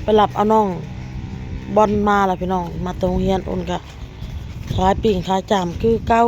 ไปรับเอาน้องบอลมาแล้วพี่น้องมาตรงเฮียนอ้นกะขายปิ่งขายจามคือเก้า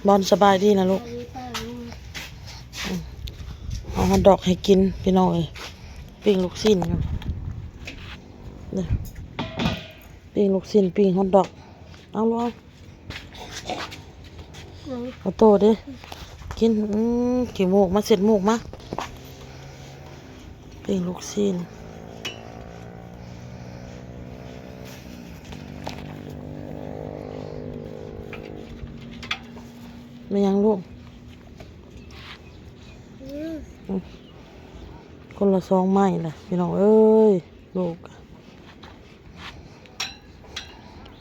บอลสบายดีนะลูกเอาฮอทดอกให้กินพี่น้องเอ้ยปิ้งลูกชิ้นกันเนี่ยปิ้งลูกชิ้นปิ้งฮอทดอกเอาลูกเอาโตดิกินกี่โมกมาเสร็จโมกมาปิ้งลูกชิ้นไม่ยังลูกคนละ2 ไม้แหละพี่น้องเอ้ยลูก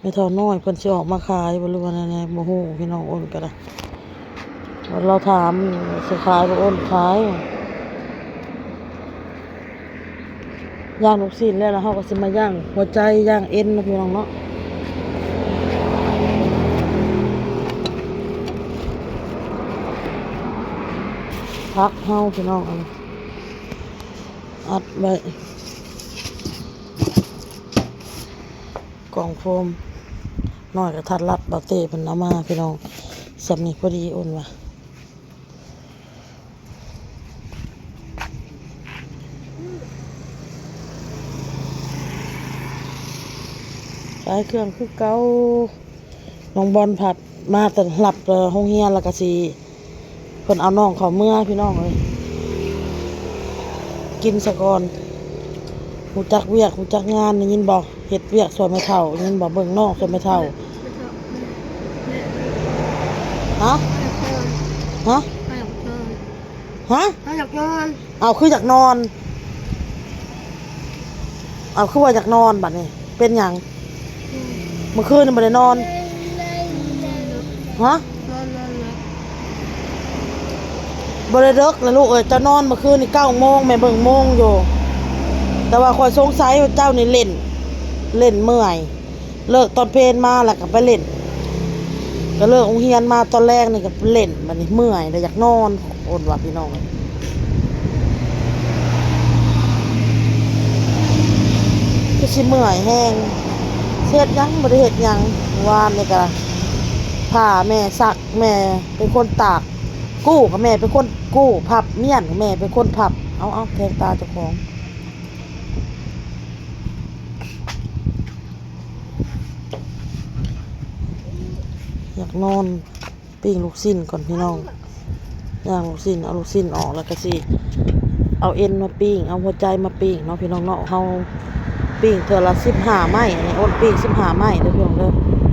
ไม่เท่าน้อยเพิ่นสิออกมาขายบ่รู้ว่าแน่ๆบ่ฮู้พี่น้องอ้นก็ได้เราถามสิขายบ่อ้นขายย่างลูกชิ้นแล้วเฮาก็สิมาย่างหัวใจย่างเอ็นนะพี่น้องเนาะพักเฮาพี่น้องอัดไว้กล่องโฟมน้อยกระทัดรัดบาเต้เป็นเอามาพี่น้องสำนีพอดีอ้นว่ะขายเครื่องคือเก่าน้องบอลผัดมาแต่หลับห้องเฮียนแล้วก็สิเพิ่นเอาน้องเขาเมื่อพี่น้องเลยกินซะก่อนหูจักเวียกหูจักงานได้ยินบอกเฮ็ดเวียกส่วนไม่เท่าได้ยินบอกเบิ่งน้องส่วนไม่เท่าฮะฮะฮะอยากนอนเอาคืออยากนอนเอาคือว่าอยากนอนบัดนี้เป็นหยังเมื่อคืนนี่บ่ได้นอนฮะบ่ได้เลิกแล้วลูกเอ้ยจะนอนเมื่อคืนนี่9 โมงแม่เบิ่งโมงอยู่แต่ว่าคอยสงสัยว่าเจ้านี่เล่นเมื่อยเลิกตอนเพลนมาแล้วก็ไปเล่นก็เลิกโรงเรียนมาตอนแรกนี่ก็ไปเล่นบัดนี้เมื่อยแล้วอยากนอนโอนว่าพี่น้องก็สิเมื่อยแห้งเฮ็ดหยังบ่ได้เฮ็ดหยังวานนี่ก็ผ้าแม่ซักแม่เป็นคนตากกู้กับแม่เป็นคนกู้พับเมียนกับแม่เป็นคนพับเอาแทงตาเจ้าของอยากนอนปิ้งลูกชิ้นก่อนพี่น้องย่างลูกชิ้นเอาลูกชิ้นออกแล้วก็สิเอาเอ็นมาปิ้งเอาหัวใจมาปิ้งเนาะพี่น้องเนาะเฮาปิ้งเทื่อละ15 ไม้อันนี้อ้นปิ้ง15 ไม้เด้อพี่น้องเด้อ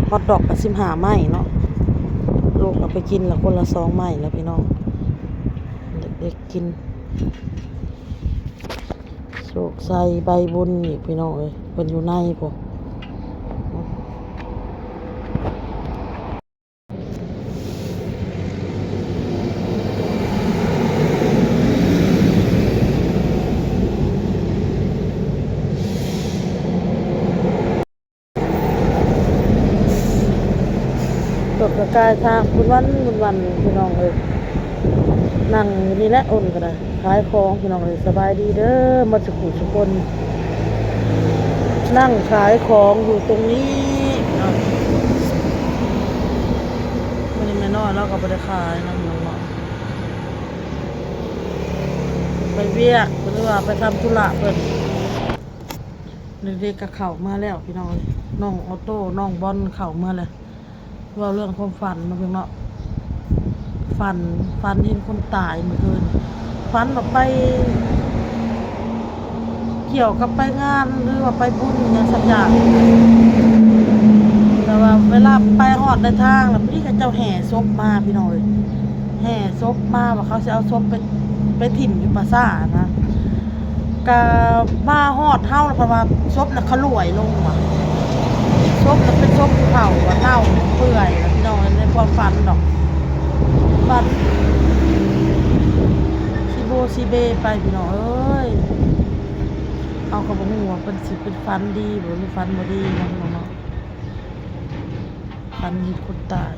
ฮอทดอกก็15 ไม้เนาะลูกเอาไปกินละคนละ2 ไม้แล้วพี่น้องเด็กๆกินโศกใส่ใบบุญนี่พี่น้องเอ้ยเพิ่นอยู่ในพวกตกกระกายทางคุณวันพี่น้องเอ้ยนั่งอยู่นี่แหละอ้นก็ได้ขายของพี่น้องเอ้ยสบายดีเด้อมาสุขุสุคนนั่งขายของอยู่ตรงนี้ไม่ได้แม่น้อยเราก็ไปได้ขายนะน้องๆไปเวียกหรือว่าไปทำธุระเพิ่นเด็กๆก็เข้ามาแล้วพี่น้องน้องออโต้น้องบอลเข้ามาเลยว่าเรื่องความฝันมาเพียงเนาะฝันเห็นคนตายเมื่อคืนฝันแบบไปเกี่ยวกับไปงานหรือว่าไปบุญอย่างสักอย่างแต่ว่าเวลาไปหอดในทางแล้วพี่ก็เจ้าแห่ศพมาพี่น้อยแห่ศพมาว่าเขาจะเอาศพไปถิ่มอยู่ปราสาทนะกะมาหอดเท่าแล้วเพราะว่าศพน่ะเขาลวยลงว่ะศพน่ะเป็นศพเผาว่าเน่าเปื่อยพี่น้องในความฝันดอกฝันซีโบซีเบไปพี่น้องเอ้ยเอากระบอกหัวเป็นสิเป็นฝันดีหรือฝันบ่ดีนะพี่น้องเนาะฝันมีคนตาย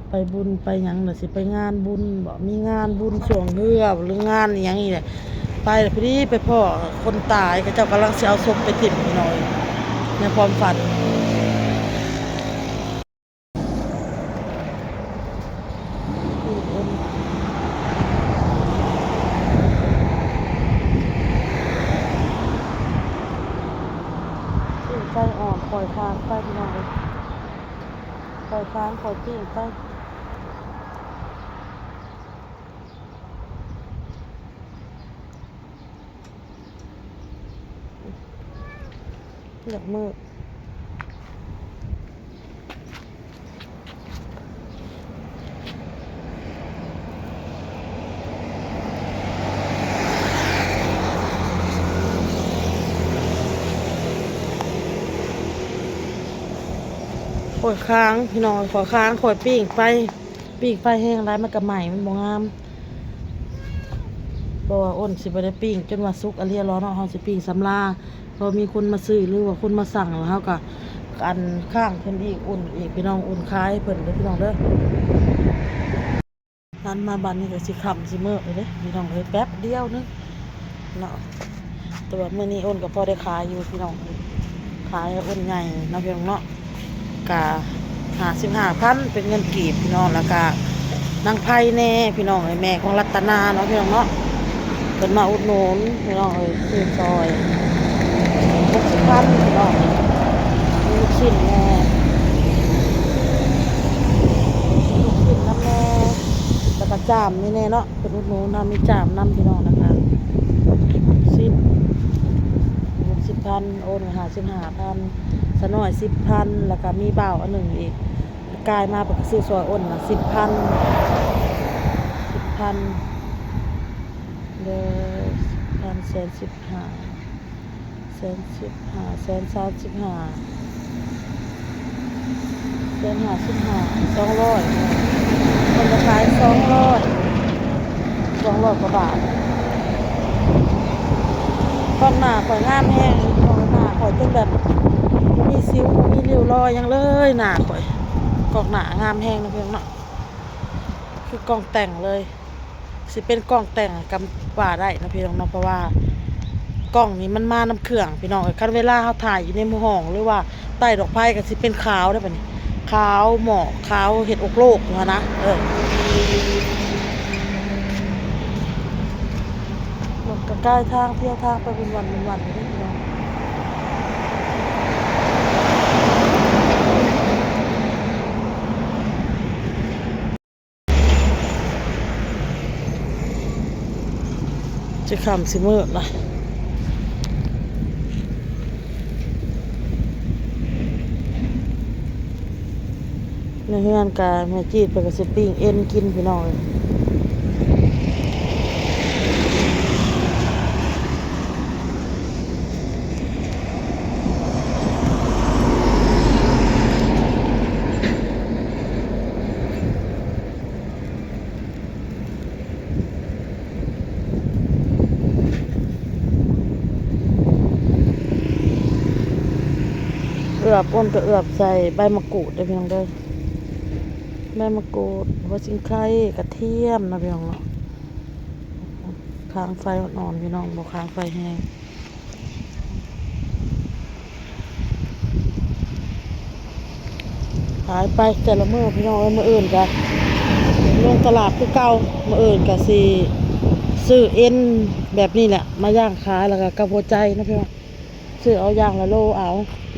ไปบุญไปหยังน่ะสิไปงานบุญบ่มีงานบุญช่วงเฮือหรืองานอีหยังนี่แหละไปแล้วพอดีไปพ่อคนตายเขาเจ้ากำลังสิเอาศพไปถิ่มพี่น้อยในความฝันไฟอ่อนคอยค้างไปพี่น้อยคอยค้างคอยปิ้งไปอยากมืดคอยค้างพี่น้อยขอค้างคอยปิ้งไปแห้งไรมันกระใหม่มันบ่งามบ่ว่าอ้นสิบ่ได้ปิ้งจนว่าสุกอะเรียร้อนเนาะเฮาสิปิ้งสำลาพอมีคนมาซื้อหรือว่าคนมาสั่งแล้วเฮาก็อันข้างเพิ่นอีกอุ่นอีกพี่น้องอุ่นคายเพิ่นเด้อพี่น้องเด้อนั้นมาบัดนี้ก็สิค่ำสิมื้อเลยเด้อพี่น้องเอ้ยแป๊บเดียวนึงเนาะแต่ว่ามื้อนี้อ้นก็พอได้ขายอยู่พี่น้องขายอ้นใหญ่เนาะพี่น้องเนาะกะ55,000เป็นเงินกีบพี่น้องแล้วก็นางไผแน่พี่น้องเอ้ยแม่ของรัตนาเนาะพี่น้องเนาะเพิ่นมาอุดหนุนพี่น้องเอ้ยซื้อซอย60,000พี่น้องมีลูกชิ้นแน่ลูกชิ้นน้ำแน่แล้วก็จามนี่แน่เนาะเป็นอุดหนุนมีจามน้ำพี่น้องนะคะ60,000โอน55,000สน้อย10,000แล้วก็มีเบาอันหนึ่งอีกกลายมาเป็นซื้อซอยอ้นละ10,000เด้อ200,000 คนจะขาย200กว่าบาทกล้องหน้าข่อยงามแห้งกล้องหน้าข่อยจนแบบมีซิวมีริ้วรอยยังเลยหน้าข่อยกล้องหน้างามแห้งนะเพื่อนเนาะคือกล้องแต่งเลยสิเป็นกล้องแต่งกำว่าได้นะพี่น้องเนาะเพราะว่ากล้องนี้มันมาน้ำเครื่องพี่น้องคันเวลาเขาถ่ายอยู่ในหมู่ห้องหรือว่าใต้ดอกไผ่ก็สิเป็นขาวได้ปะนี่ขาวหมอกขาวเห็ดอกโลกนะหมดกระใกล้ทางเที่ยวทางไปเป็นวันเลยพี่น้องจะขำสิมืดละในเฮือนกาแม่จีดไปกับสปิ้งเอ็นกินพี่น้องเลยเอือบอ้นก็เอือบใส่ใบมะกรูดได้พี่น้องเด้อใบมะกรูดหัวชิงไข่กระเทียมนะพี่น้องเนาะค้างไฟอ่อนๆพี่น้องบอกค้างไฟแห้งขายไปแต่ละมื้อพี่น้องมื้ออื่นกันลงตลาดคือเก่ามื้ออื่นก็สิซื้อเอ็นแบบนี้แหละมาย่างขายแล้วก็กระหัวใจนะพี่น้องซื้อเอาย่างละโลเอา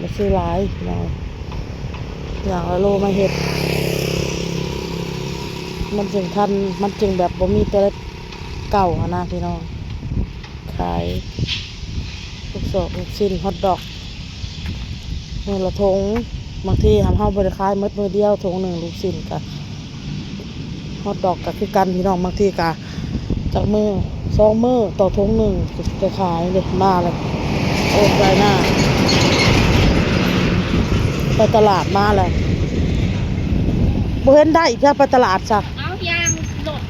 มาซื้อหลายพี่น้องอย่างละโลมาเฮ็ดมันจึงทันมันจึงแบบบ่มีแต่เก่าอะนะพี่น้องขายลูกโซ่ลูกชิ้นฮอทดอกมื้อละถุงบางทีทำเฮาบ่ได้ขายหมดมื้อเดียวถุงหนึ่งลูกชิ้นก็ฮอทดอกก็คือกันพี่น้องบางทีก็จากมื้อ2มื้อต่อถุงหนึ่งจะขายเลยมาเลยโอนไปหน้าไปตลาดมาเลยบ่เห็นได้อีกแล้วไปตลาดจ้ะเอายางหลด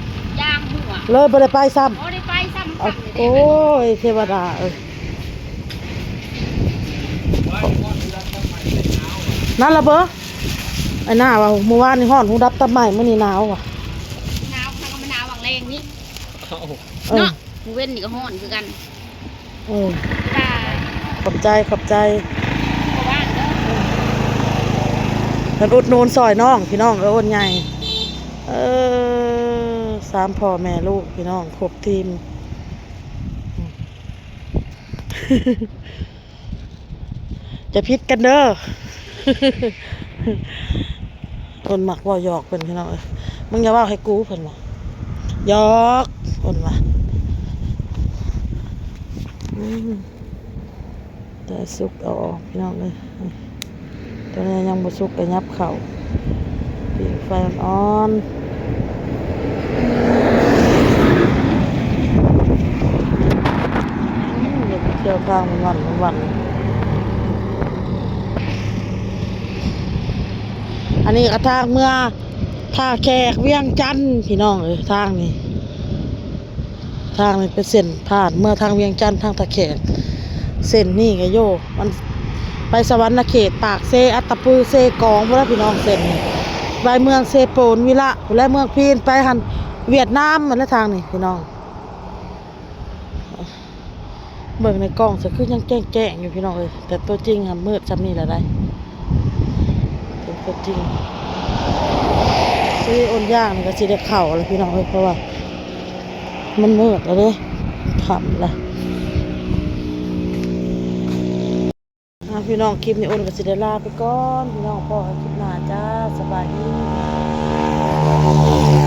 ยางหัวเลยบ่ได้ไปซ้ำโอ้ได้ไปซ้ำโอ้ยเทวดานั่นละเบอ ไอ้หน้าว่าเมื่อวานนี่ฮ้อนหูดับตับใหม่มื้อนี้หนาวว่ะ หนาวข้างก็มะนาวบางแรงนี่ เออ เนาะหมูเว้นนี่ก็ฮ้อนคือกัน เออ ได้ ขอบใจขอบใจ เพราะว่าเด้อ เพิ่นอุดหนูนซอยน้องพี่น้องเอ้นใหญ่สามพ่อแม่ลูกพี่น้องครบทีม จะพิษกันเด้อ คนหมักว่าหยอกเพิ่นพี่น้องเอ้ยมึงอย่าว่าให้กูเพิ่นว่าหยอกเพิ่นว่าแต่สุกเอาออกพี่น้องเลยตอนนี้ยังบ่สุกก็ยับเข่าปีกไฟอ่อนเดี๋ยวไปเที่ยวข้างวันอันนี้ก็ทางเมื่อท่าแขกเวียงจันทน์พี่น้องเอ้ยทางนี้เป็นเส้นผ่านเมื่อทางเวียงจันทน์ทางท่าแขกเส้นนี่ก็โยมันไปสวรรณเขตปากเซอัตตปือเซกองพุ่นล่ะพี่น้องเส้นนี้ไปเมืองเซโปนวิละและเมืองพีนไปหันเวียดนามมันละทางนี่พี่น้องเบิ่งในกล้องจะคือยังแจ้งอยู่พี่น้องเอ้ยแต่ตัวจริงอะมืดจำนี่แหละได้เป็นตัวจริงซื้อโอนย่างนี่ก็สิได้เข่าแล้วพี่น้องเอ้ยเพราะว่ามันมืดแล้วเด้ค่ำละพี่น้องคลิปนี้โอนก็สิได้ลาไปก่อนพี่น้องพ่อคลิปหน้าจ้าสบายดี